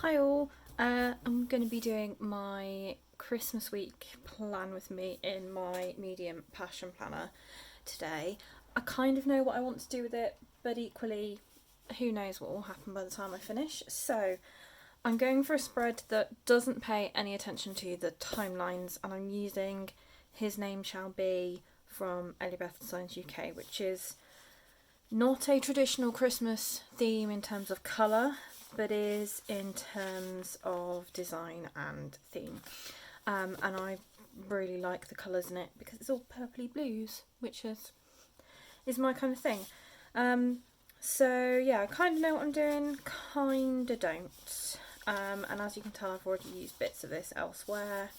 Hi all, I'm going to be doing my Christmas week plan with me in my medium passion planner today. I kind of know what I want to do with it, but equally who knows what will happen by the time I finish. So I'm going for a spread that doesn't pay any attention to the timelines, and I'm using His Name Shall Be from Elliebeth Designs UK, which is not a traditional Christmas theme in terms of colour, but is in terms of design and theme. And I really like the colours in it because it's all purpley blues, which is my kind of thing. So yeah, I kind of know what I'm doing, kind of don't. And as you can tell, I've already used bits of this elsewhere,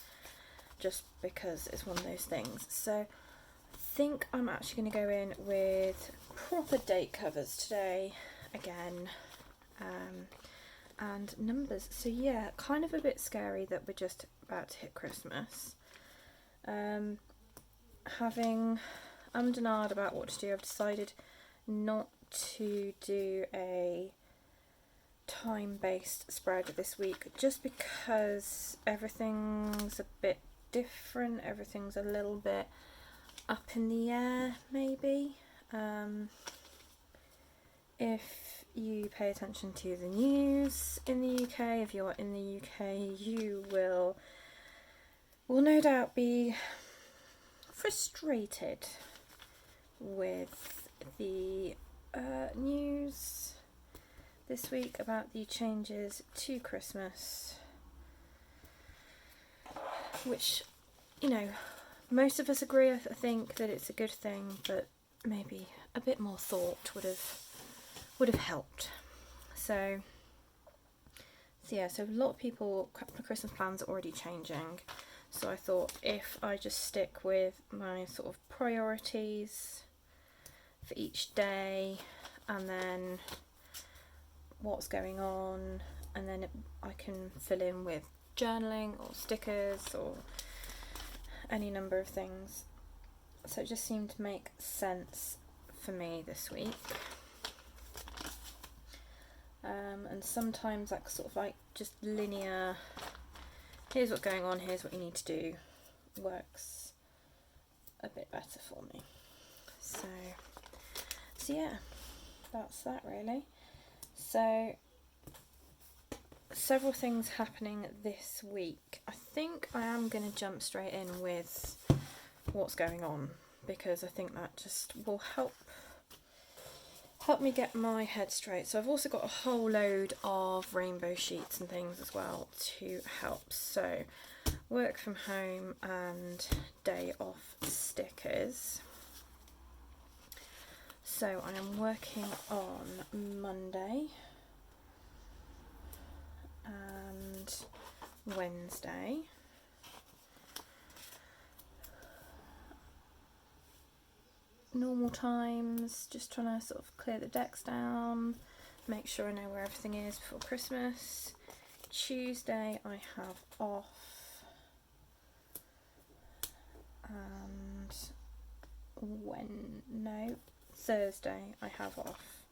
just because it's one of those things. So I think I'm actually going to go in with proper date covers today again. And numbers. So yeah, kind of a bit scary that we're just about to hit Christmas. Having ummed and ahed about what to do, I've decided not to do a time-based spread this week, just because everything's a bit different, everything's a little bit up in the air maybe. If you pay attention to the news in the UK, if you're in the UK, you will no doubt be frustrated with the news this week about the changes to Christmas, which, you know, most of us agree, I think, that it's a good thing, but maybe a bit more thought would have helped. So yeah, so a lot of people, Christmas plans are already changing. So I thought if I just stick with my sort of priorities for each day, and then what's going on, and then I can fill in with journaling or stickers or any number of things. So it just seemed to make sense for me this week. And sometimes that sort of like just linear, here's what's going on, here's what you need to do, works a bit better for me. So yeah, that's that really. So several things happening this week. I think I am going to jump straight in with what's going on, because I think that just will help me get my head straight. So I've also got a whole load of rainbow sheets and things as well to help. So work from home and day off stickers. So I am working on Monday and Wednesday. Normal times, just trying to sort of clear the decks down, make sure I know where everything is before Christmas. Tuesday I have off, and Thursday I have off.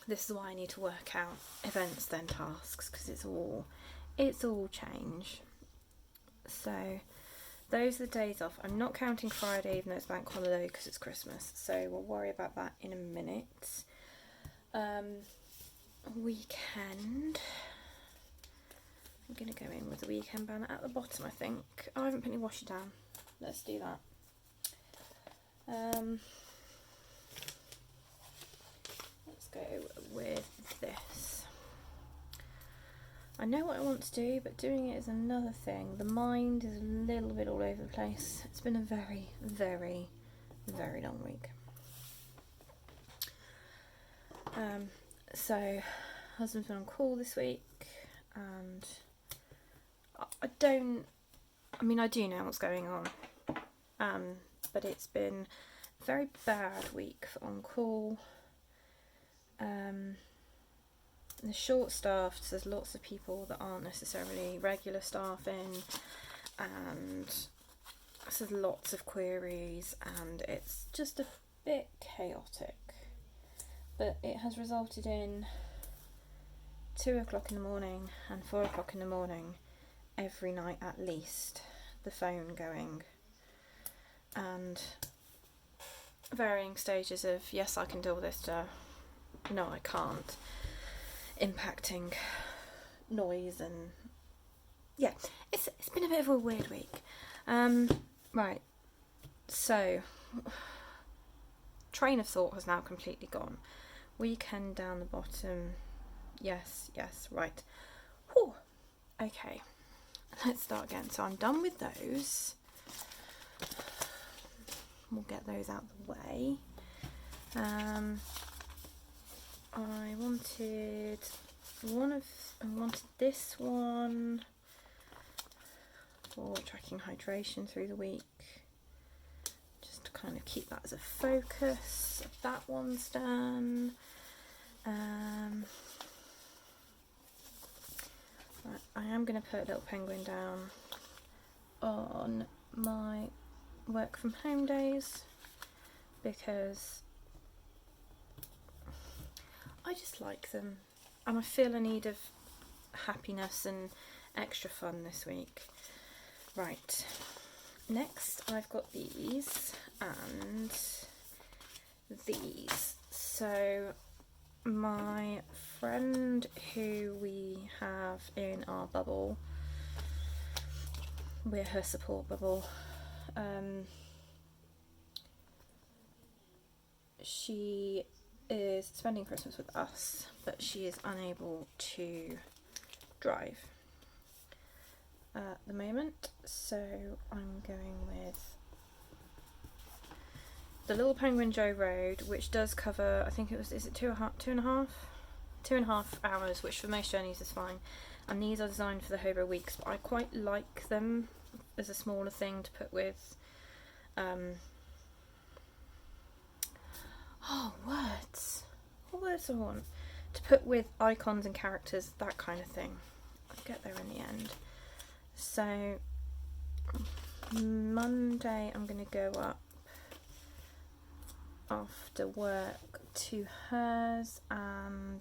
This is why I need to work out events then tasks, because it's all change. So those are the days off. I'm not counting Friday, even though it's bank holiday, because it's Christmas, so we'll worry about that in a minute. Weekend. I'm going to go in with the weekend banner at the bottom, I think. Oh, I haven't put any washi down. Let's do that. Let's go with this. I know what I want to do, but doing it is another thing. The mind is a little bit all over the place. It's been a very, very, very long week. So, husband's been on call this week, and I do know what's going on, but it's been a very bad week for on call. The short staffed, so there's lots of people that aren't necessarily regular staff in, and so there's lots of queries, and it's just a bit chaotic, but it has resulted in 2 o'clock in the morning and 4 o'clock in the morning every night at least, the phone going, and varying stages of yes I can deal with this to no I can't, impacting noise, and yeah, it's been a bit of a weird week. Right, so train of thought has now completely gone. Weekend down the bottom, yes, right. Whew. Okay, let's start again. So I'm done with those. We'll get those out of the way. I wanted this one for tracking hydration through the week, just to kind of keep that as a focus. That one's done. Right, I am going to put a little penguin down on my work from home days because I just like them and I feel a need of happiness and extra fun this week. Right, next I've got these and these. So my friend who we have in our bubble, we're her support bubble, she is spending Christmas with us, but she is unable to drive at the moment, so I'm going with the Little Penguin Joe Road, which does cover, I think it was, is it 2.5 hours, which for most journeys is fine. And these are designed for the Hobo weeks, but I quite like them as a smaller thing to put with words. What words do I want? To put with icons and characters, that kind of thing. I'll get there in the end. So Monday I'm going to go up after work to hers and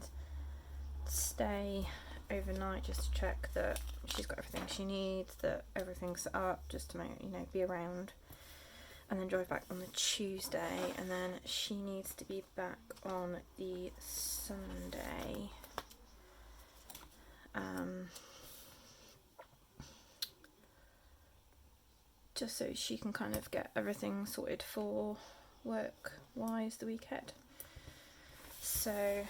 stay overnight just to check that she's got everything she needs, that everything's set up, just to make, be around, and then drive back on the Tuesday, and then she needs to be back on the Sunday. Just so she can kind of get everything sorted for work-wise the weekend. So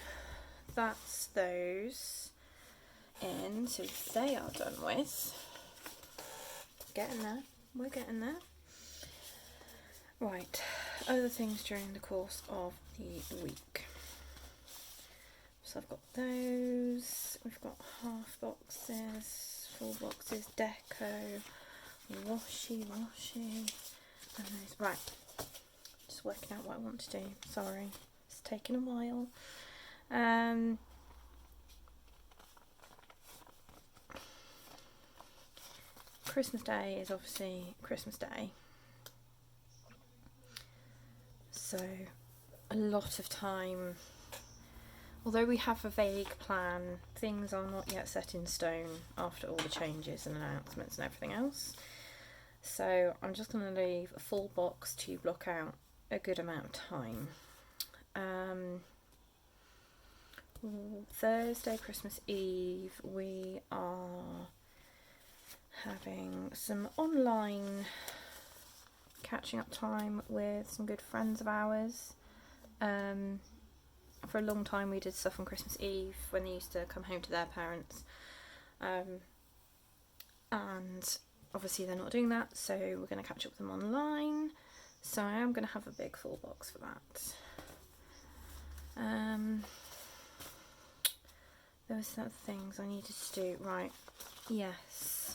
that's those in. So they are done with. Getting there. We're getting there. Right. Other things during the course of the week. So I've got those. We've got half boxes, full boxes, deco, washy, and those. Right. Just working out what I want to do. Sorry, it's taken a while. Christmas Day is obviously Christmas Day, so a lot of time, although we have a vague plan, things are not yet set in stone after all the changes and announcements and everything else. So I'm just going to leave a full box to block out a good amount of time. Thursday, Christmas Eve, we are having some online catching up time with some good friends of ours. For a long time we did stuff on Christmas Eve when they used to come home to their parents, and obviously they're not doing that, so we're going to catch up with them online. So I am going to have a big full box for that. There were some things I needed to do. Right, yes.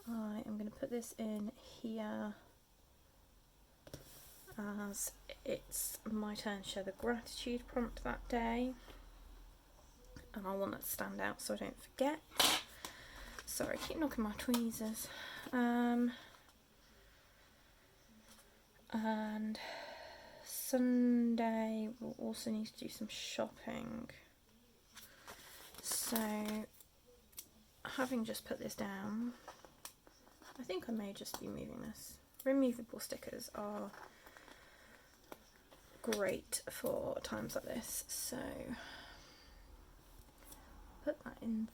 I am going to put this in here as it's my turn to share the gratitude prompt that day, and I want that to stand out so I don't forget. Sorry, I keep knocking my tweezers. And so Sunday we'll also need to do some shopping. So, having just put this down, I think I may just be moving this. Removable stickers are great for times like this, so put that in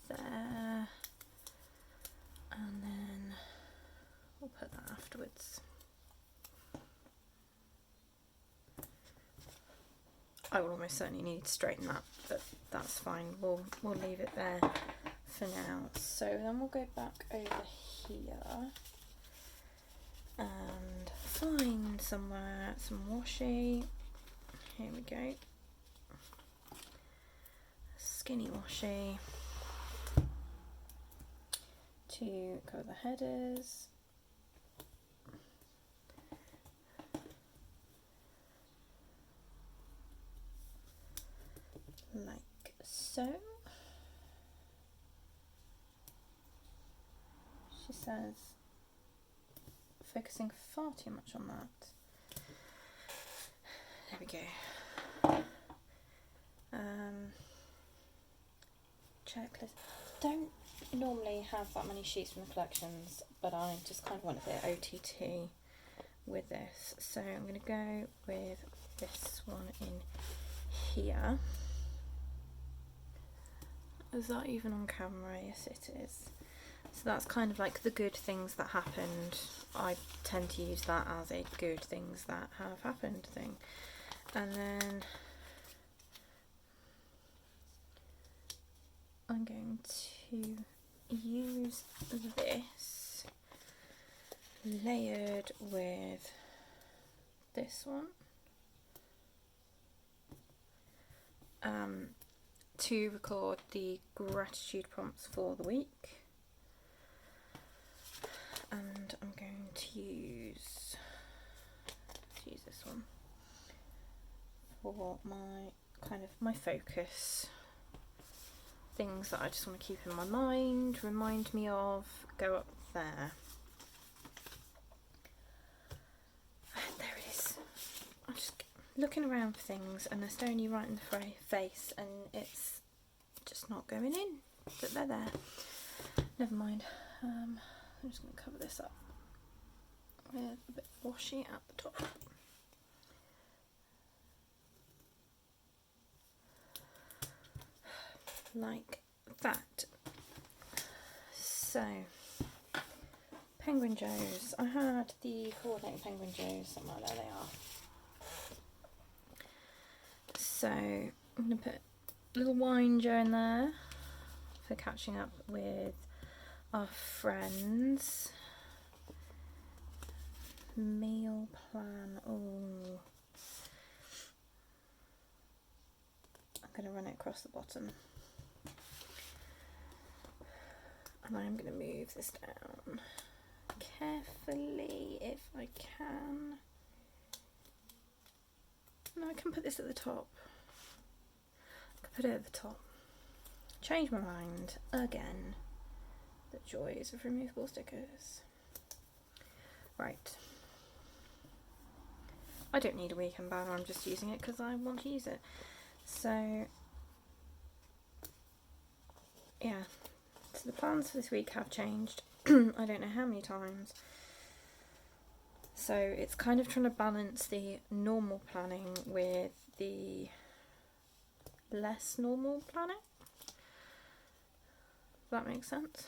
there, and then we'll put that afterwards. I will almost certainly need to straighten that, but that's fine. We'll leave it there for now. So then we'll go back over here and find somewhere some washi. Here we go. Skinny washi to cover the headers. Like so. She says focusing far too much on that. There we go. Checklist. Don't normally have that many sheets from the collections, but I just kind of want a bit OTT with this, so I'm going to go with this one in here. Is that even on camera? Yes, it is. So that's kind of like the good things that happened. I tend to use that as a good things that have happened thing. And then I'm going to use this layered with this one. To record the gratitude prompts for the week, and I'm going to use this one for my focus things that I just want to keep in my mind, remind me of, go up there. And there it is. I'm just looking around for things and they're staring you right in the face and it's just not going in, but they're there. Never mind. I'm just going to cover this up with a bit of washi at the top. Like that. So, Penguin Joes. I had the coordinating Penguin Joes somewhere. There they are. So, I'm going to put a little wine jar in there for catching up with our friends. Meal plan. Oh, I'm going to run it across the bottom. And I'm going to move this down carefully if I can. No, I can put this at the top. I can put it at the top. Change my mind again. The joys of removable stickers. Right. I don't need a weekend banner, I'm just using it because I want to use it. So, yeah. So the plans for this week have changed. I don't know how many times. So it's kind of trying to balance the normal planning with the less normal planning. Does that make sense?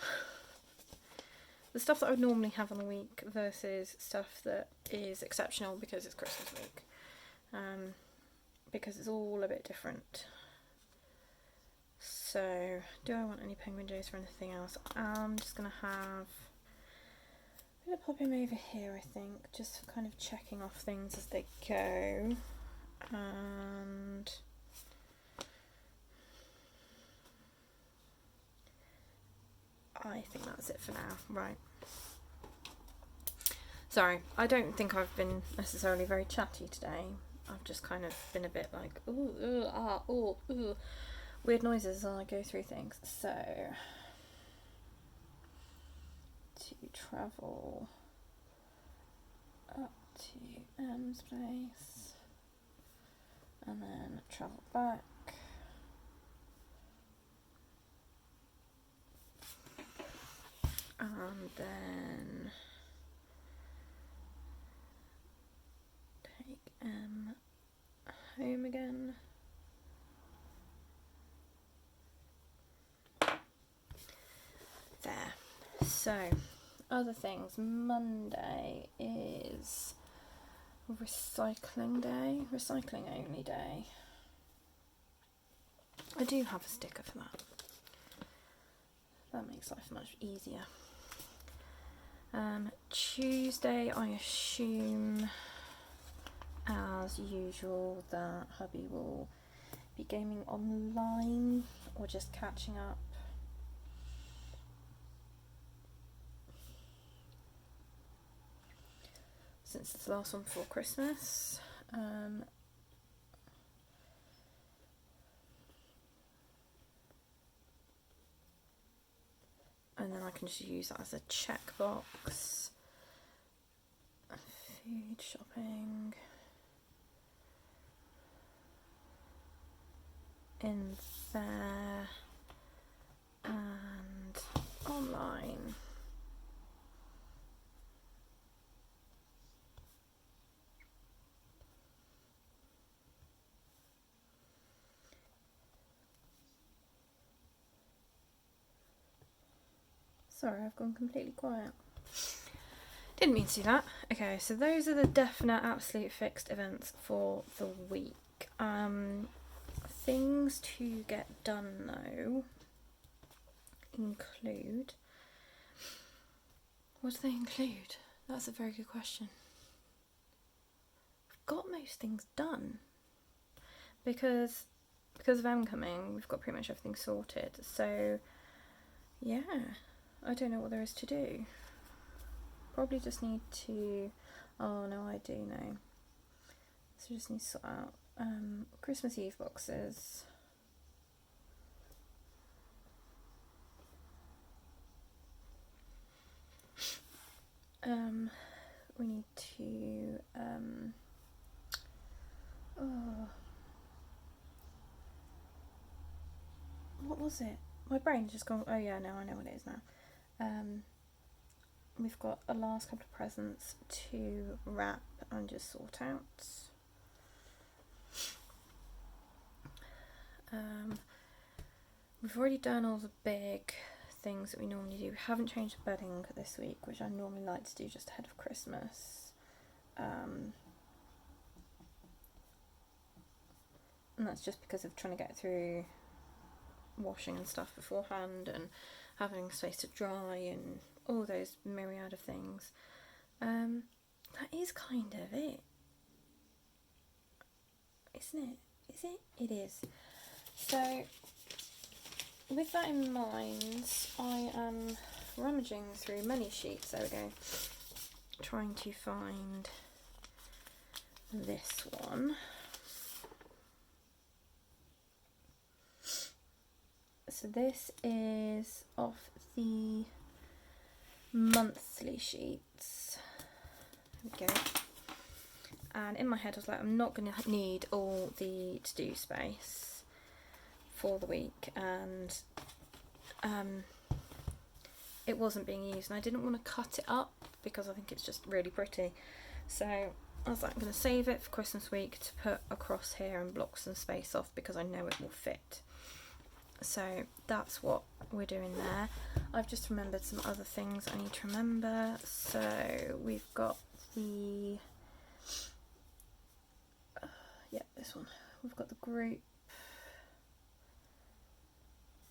The stuff that I would normally have on the week versus stuff that is exceptional because it's Christmas week. Because it's all a bit different. So, do I want any Penguin Joes for anything else? I'm just going to have... I'm going to pop him over here, I think, just for kind of checking off things as they go. And... I think that's it for now. Right. Sorry, I don't think I've been necessarily very chatty today. I've just kind of been a bit like, ooh. Weird noises as I go through things. So, to travel up to M's place. and then travel back. And then take M home again. There. So, other things. Monday is recycling day, recycling only day. I do have a sticker for that. That makes life much easier. Tuesday, I assume, as usual, that hubby will be gaming online or just catching up. Since it's the last one before Christmas. And then I can just use that as a checkbox. Food shopping. In there. And online. Sorry, I've gone completely quiet. Didn't mean to do that. Okay, so those are the definite, absolute fixed events for the week. Things to get done though include... What do they include? That's a very good question. I've got most things done. Because of Em coming, we've got pretty much everything sorted. So, yeah. I don't know what there is to do. Probably just need to... Oh no, I do know. So just need to sort out Christmas Eve boxes. We need to... what was it? My brain's just gone... Oh yeah, no, I know what it is now. We've got a last couple of presents to wrap and just sort out. We've already done all the big things that we normally do. We haven't changed the bedding this week, which I normally like to do just ahead of Christmas. And that's just because of trying to get through washing and stuff beforehand and having space to dry and all those myriad of things. That is kind of it, isn't it? Is it? It is. So with that in mind, I am rummaging through many sheets, there we go, trying to find this one. So this is off the monthly sheets. There we go. And in my head I was like, I'm not going to need all the to-do space for the week, and it wasn't being used and I didn't want to cut it up because I think it's just really pretty. So I was like, I'm going to save it for Christmas week to put across here and block some space off because I know it will fit. So that's what we're doing there. I've just remembered some other things I need to remember. So we've got the... this one. We've got the group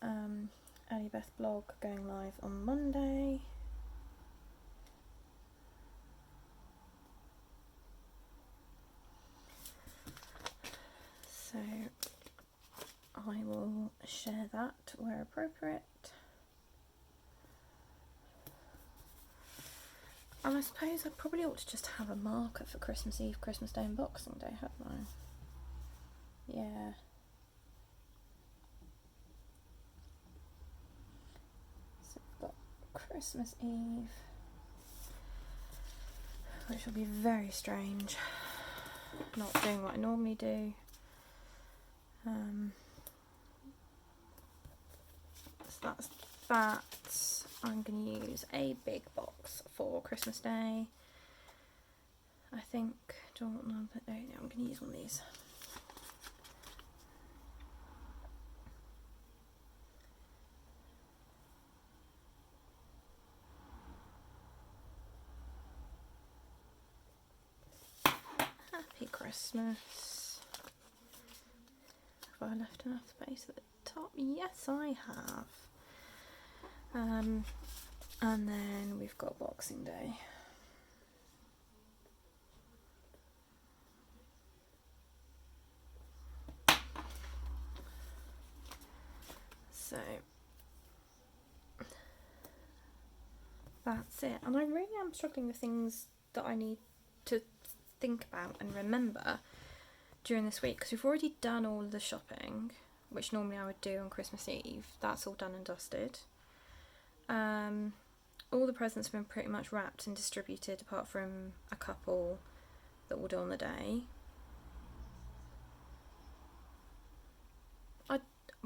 Elliebeth blog going live on Monday. So I will share that where appropriate. And I suppose I probably ought to just have a marker for Christmas Eve, Christmas Day and Boxing Day, hadn't I? Yeah. So we've got Christmas Eve, which will be very strange, not doing what I normally do. So that's that. I'm going to use a big box for Christmas Day. I think, do I want one? No, I'm going to use one of these. Happy Christmas. Have I left enough space at the top? Yes, I have. And then we've got Boxing Day. So that's it. And I really am struggling with things that I need to think about and remember during this week, because we've already done all the shopping, which normally I would do on Christmas Eve. That's all done and dusted. All the presents have been pretty much wrapped and distributed, apart from a couple that we'll do on the day.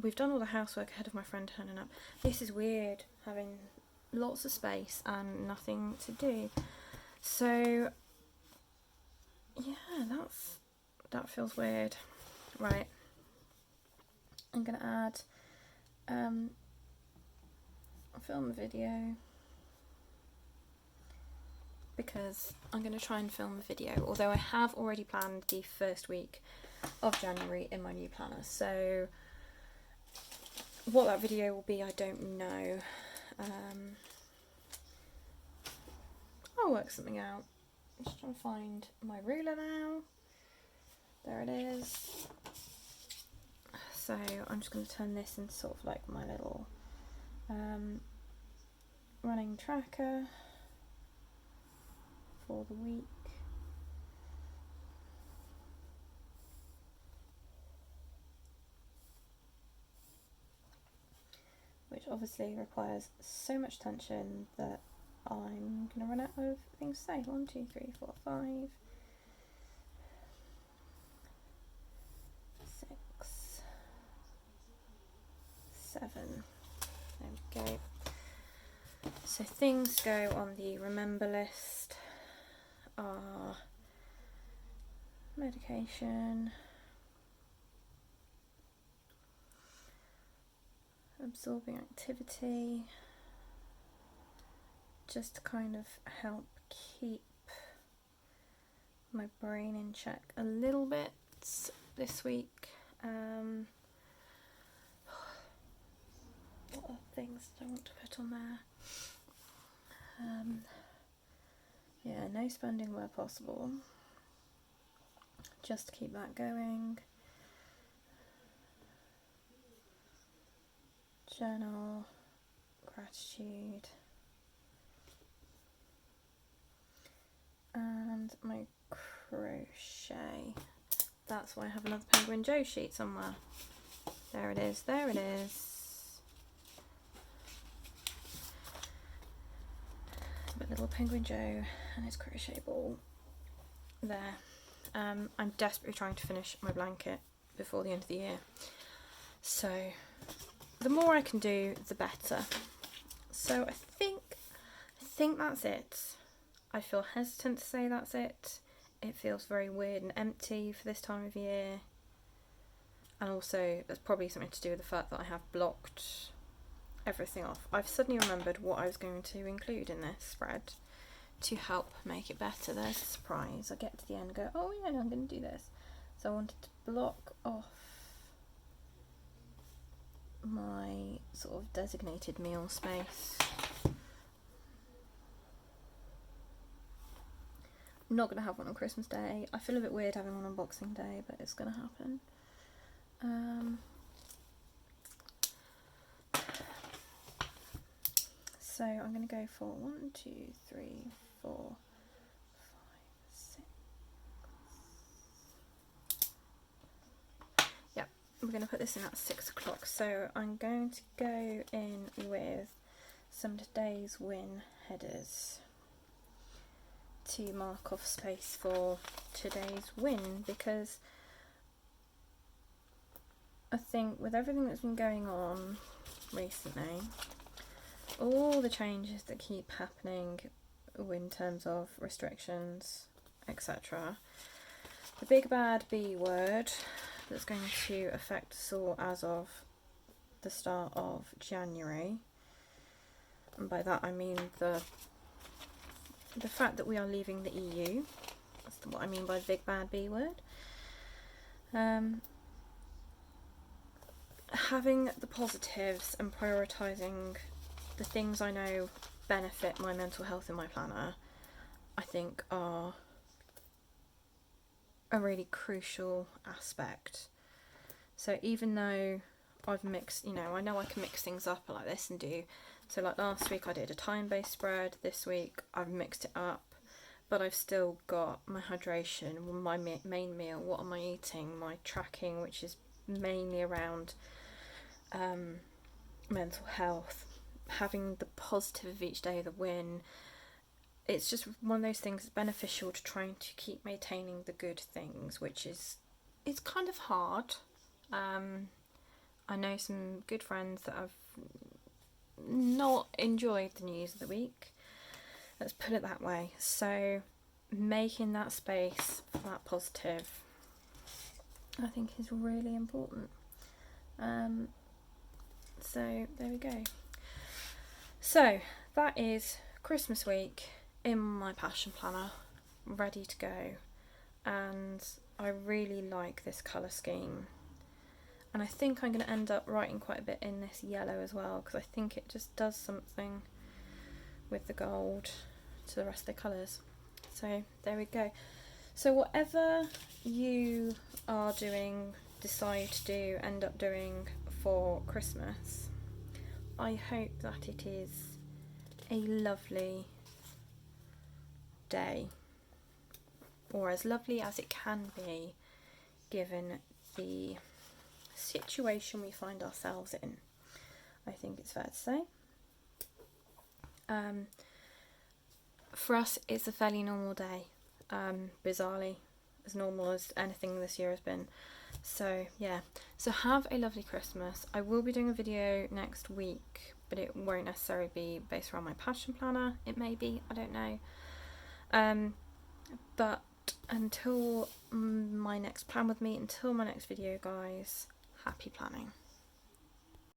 We've done all the housework ahead of my friend turning up. This is weird, having lots of space and nothing to do. So yeah, that feels weird. Right, I'm gonna add I'll film a video, because I'm going to try and film a video, although I have already planned the first week of January in my new planner. So what that video will be, I don't know. I'll work something out. I'm just trying to find my ruler now. There it is. So I'm just going to turn this into sort of like my little running tracker for the week. Which obviously requires so much attention that I'm going to run out of things to say. 1, 2, 3, 4, 5, 6, 7. There we go. So things go on the remember list are medication, absorbing activity, just to kind of help keep my brain in check a little bit this week. What are things I want to put on there? Yeah, no spending where possible, just to keep that going. Journal, gratitude, and my crochet. That's why I have another Penguin Joe sheet somewhere. There it is, there it is. But little Penguin Joe and his crochet ball there. I'm desperately trying to finish my blanket before the end of the year, so the more I can do, the better. So I think that's it. I feel hesitant to say that's it. It feels very weird and empty for this time of year, and also there's probably something to do with the fact that I have blocked everything off. I've suddenly remembered what I was going to include in this spread to help make it better. There's a surprise. I get to the end and go, oh yeah, I'm going to do this. So I wanted to block off my sort of designated meal space. I'm not going to have one on Christmas Day. I feel a bit weird having one on Boxing Day, but it's going to happen. So I'm going to go for 1, 2, 3, 4, 5, 6. Yep, we're going to put this in at 6 o'clock. So I'm going to go in with some today's win headers to mark off space for today's win, because I think with everything that's been going on recently, all the changes that keep happening in terms of restrictions, etc., the big bad B word that's going to affect us all as of the start of January, and by that I mean the fact that we are leaving the EU. That's what I mean by the big bad B word. Having the positives and prioritising the things I know benefit my mental health in my planner, I think are a really crucial aspect. So even though I've mixed, I know I can mix things up like this and do, so like last week I did a time-based spread, this week I've mixed it up, but I've still got my hydration, my main meal, what am I eating, my tracking, which is mainly around mental health, having the positive of each day, the win. It's just one of those things that's beneficial to trying to keep maintaining the good things, which is, it's kind of hard. I know some good friends that have not enjoyed the news of the week, let's put it that way. So making that space for that positive, I think, is really important. So there we go. So that is Christmas week in my passion planner, ready to go, and I really like this colour scheme, and I think I'm going to end up writing quite a bit in this yellow as well, because I think it just does something with the gold to the rest of the colours. So there we go. So whatever you are doing, decide to do, end up doing for Christmas, I hope that it is a lovely day, or as lovely as it can be given the situation we find ourselves in. I think it's fair to say. For us, it's a fairly normal day, bizarrely as normal as anything this year has been. So yeah, so have a lovely Christmas. I will be doing a video next week, but it won't necessarily be based around my passion planner. It may be, I don't know. But until my next plan with me, until my next video, guys, happy planning.